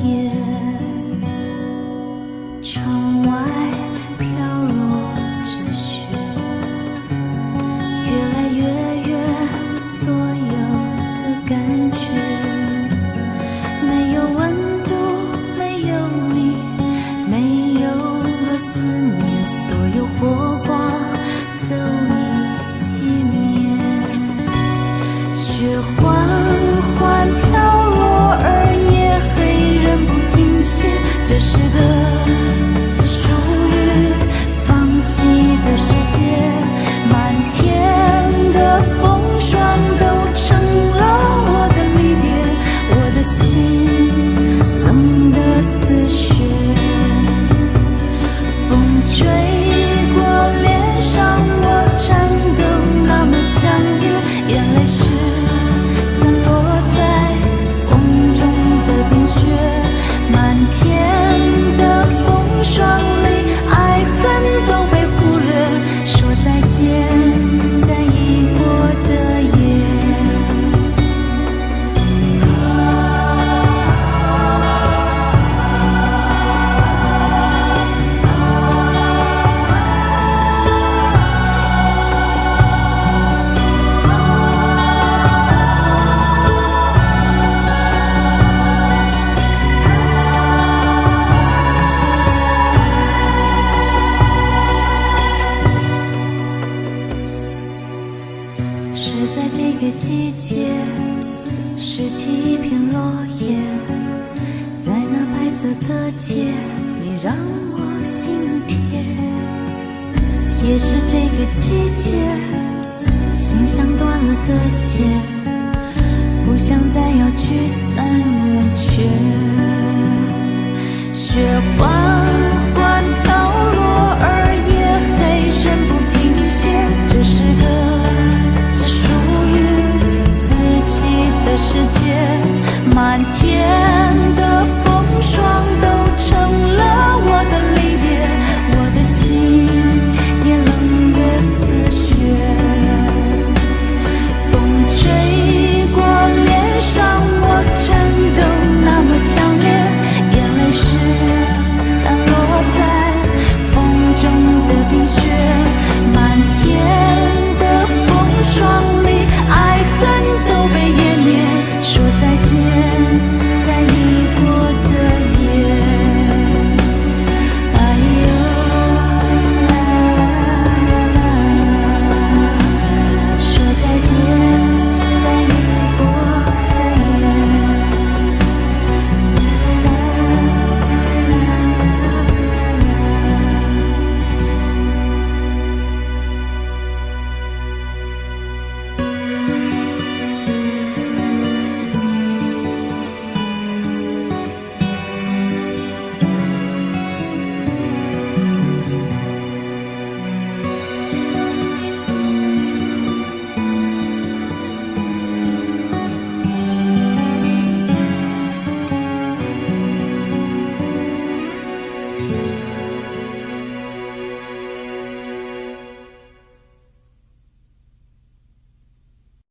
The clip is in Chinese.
夜，窗外飘落着雪，越来越远，所有的感觉没有温度，没有你，没有了思念，所有火光都已熄灭。雪缓缓飘落，而夜黑仍不停歇，这是个只属于放弃的世界，漫天的风霜都成了我的离别，我的心冷得似雪，风吹过脸上，我颤抖那么强烈，眼泪是散落在风中的冰雪，漫天的风霜里，爱恨都被忽略，说再见，在已过的夜。是在这个季节，拾起一片落叶，在那白色的街里让我心贴。也是这个季节，心像断了的线，不想再要聚散远却。